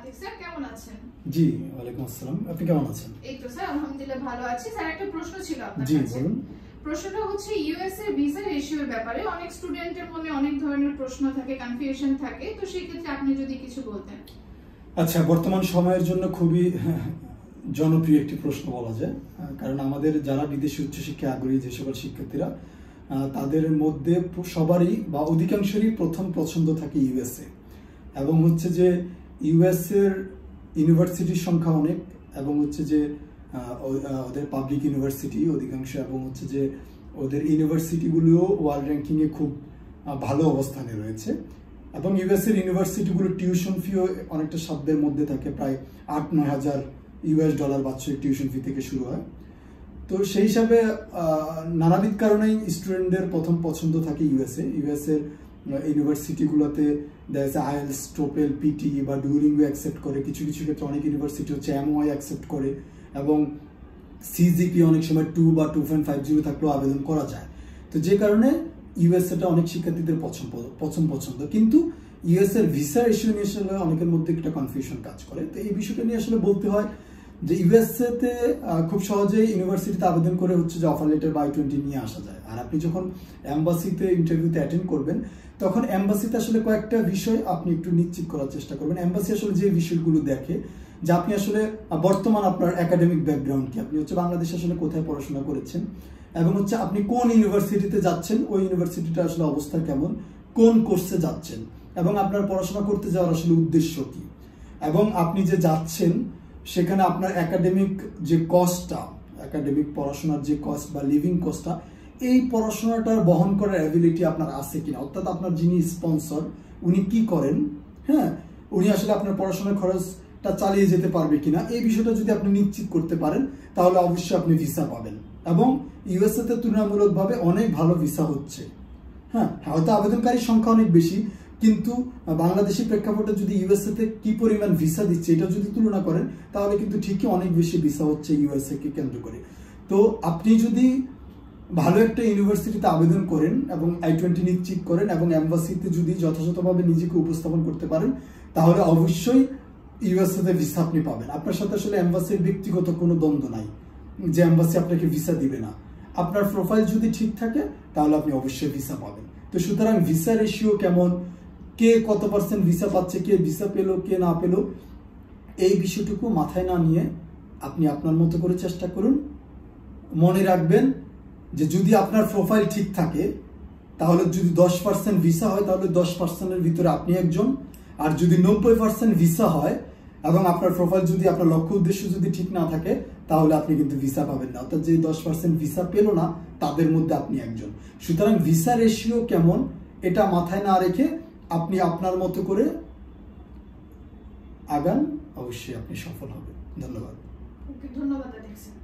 Atik sir, কেমন আছেন? জি, ওয়ালাইকুম আসসালাম। আপনি কেমন আছেন? এই তো স্যার, আলহামদুলিল্লাহ ভালো আছি। স্যার, একটা প্রশ্ন ছিল আপনার কাছে। জি বলুন। বলুন। প্রশ্নটা হচ্ছে ইউএস এর ভিসা রেশিওর ব্যাপারে অনেক স্টুডেন্টের মনে অনেক ধরনের প্রশ্ন থাকে, কনফিউশন থাকে, তো সেই ক্ষেত্রে আপনি যদি কিছু বলতেন। আচ্ছা, বর্তমান সময়ের জন্য খুবই জনপ্রিয় একটি প্রশ্ন বলা যায়, কারণ আমাদের যারা বিদেশি উচ্চশিক্ষায় আগ্রহী যে সকল শিক্ষার্থীরা, তাদের মধ্যে সবারই বা অধিকাংশেরই প্রথম পছন্দ থাকে ইউএসএ, এবং হচ্ছে যে ইউএসএর ইউনিভার্সিটির সংখ্যা অনেক, এবং হচ্ছে যে ওদের পাবলিক ইউনিভার্সিটি অধিকাংশ, এবং হচ্ছে যে ওদের ইউনিভার্সিটিগুলোও ওয়ার্ল্ড র্যাঙ্কিংয়ে খুব ভালো অবস্থানে রয়েছে, এবং ইউএসএর ইউনিভার্সিটিগুলোর টিউশন ফিও অনেকটা সাধ্যের মধ্যে থাকে, প্রায় 8-9 হাজার $US বাৎসরিক টিউশন ফি থেকে শুরু হয়। তো সেই হিসাবে নানাবিধ কারণেই স্টুডেন্টদের প্রথম পছন্দ থাকে ইউএসএর ইউনিভার্সিটিগুলোতে দেখা যাচ্ছে আইএলটিএস, টোপেল, পিটি বা ডুওলিঙ্গো অ্যাকসেপ্ট করে, কিছু কিছু ক্ষেত্রে অনেক ইউনিভার্সিটি হচ্ছে এমওআই অ্যাকসেপ্ট করে, এবং সিজিপি অনেক সময় 2 বা 2.50 থাকলেও আবেদন করা যায়। তো যে কারণে ইউএসএটা অনেক শিক্ষার্থীদের পছন্দ, কিন্তু ইউএসএর ভিসা ইস্যু নিয়ে আসলে অনেকের মধ্যে একটা কনফিউশন কাজ করে। তো এই বিষয়টা নিয়ে আসলে বলতে হয় যে ইউএসএতে খুব সহজেই ইউনিভার্সিটিতে আবেদন করে হচ্ছে যে অফার লেটার বা I-20 নিয়ে আসা যায়। আর আপনি যখন এম্বাসিতে ইন্টারভিউতে অ্যাটেন্ড করবেন, তখন এম্বাসিতে আসলে কয়েকটা বিষয় আপনি একটু নিশ্চিত করার চেষ্টা করবেন। এম্বাসি আসলে যে বিষয়গুলো দেখে যে আপনি আসলে বর্তমান আপনার একাডেমিক ব্যাকগ্রাউন্ড কি, আপনি হচ্ছে বাংলাদেশে আসলে কোথায় পড়াশোনা করেছেন, এবং হচ্ছে আপনি কোন ইউনিভার্সিটিতে যাচ্ছেন, ওই ইউনিভার্সিটিটা আসলে অবস্থা কেমন, কোন কোর্সে যাচ্ছেন, এবং আপনার পড়াশোনা করতে যাওয়ার আসলে উদ্দেশ্য কি, এবং আপনি যে যাচ্ছেন সেখানে আপনার একাডেমিক যে কস্টটা, একাডেমিক পড়াশোনার যে কস্ট বা লিভিং কস্টটা, এই পড়াশোনাটার বহন করার অ্যাবিলিটি আপনার আছে কিনা, অর্থাৎ আপনার যিনি স্পন্সর উনি কি করেন, হ্যাঁ, উনি আসলে আপনার পড়াশোনার খরচটা চালিয়ে যেতে পারবে কিনা, এই বিষয়টা যদি আপনি নিশ্চিত করতে পারেন তাহলে অবশ্যই আপনি ভিসা পাবেন। এবং ইউএসএতে তুলনামূলকভাবে অনেক ভালো ভিসা হচ্ছে, হ্যাঁ, হয়তো আবেদনকারীর সংখ্যা অনেক বেশি, কিন্তু বাংলাদেশি প্রেক্ষাপটে যদি ইউএসএতে কি পরিমাণ ভিসা দিচ্ছে এটা যদি তুলনা করেন, তাহলে কিন্তু ঠিকই অনেক বেশি ভিসা হচ্ছে ইউএসএ কে কেন্দ্র করে। তো আপনি যদি ভালো একটা ইউনিভার্সিটিতে আবেদন করেন এবং I-20 নিশ্চিত করেন, এবং এম্বাসিতে যদি যথাযথভাবে নিজেকে উপস্থাপন করতে পারেন, তাহলে অবশ্যই ইউএসএতে ভিসা আপনি পাবেন। আপনার সাথে আসলে এম্বাসির ব্যক্তিগত কোনো দ্বন্দ্ব নাই যে এম্বাসি আপনাকে ভিসা দিবে না। আপনার প্রোফাইল যদি ঠিক থাকে তাহলে আপনি অবশ্যই ভিসা পাবেন। তো সুতরাং ভিসা রেশিও কেমন, কে কত % ভিসা পাচ্ছে, কে ভিসা পেলো কে না পেলো, এই বিষয়টুকু মাথায় না নিয়ে আপনি আপনার মতো করে চেষ্টা করুন। মনে রাখবেন যে যদি আপনার প্রোফাইল ঠিক থাকে তাহলে যদি 10% ভিসা হয় তাহলে 10%-এর ভিতরে আপনি একজন, আর যদি 90% ভিসা হয় এবং আপনার প্রোফাইল যদি আপনার লক্ষ্য উদ্দেশ্য যদি ঠিক না থাকে তাহলে আপনি কিন্তু ভিসা পাবেন না, অর্থাৎ যে 10% ভিসা পেল না তাদের মধ্যে আপনি একজন। সুতরাং ভিসা রেশিও কেমন এটা মাথায় না রেখে আপনি আপনার মতো করে আগান, অবশ্যই আপনি সফল হবেন। ধন্যবাদ। ওকে, ধন্যবাদ আতিক স্যার।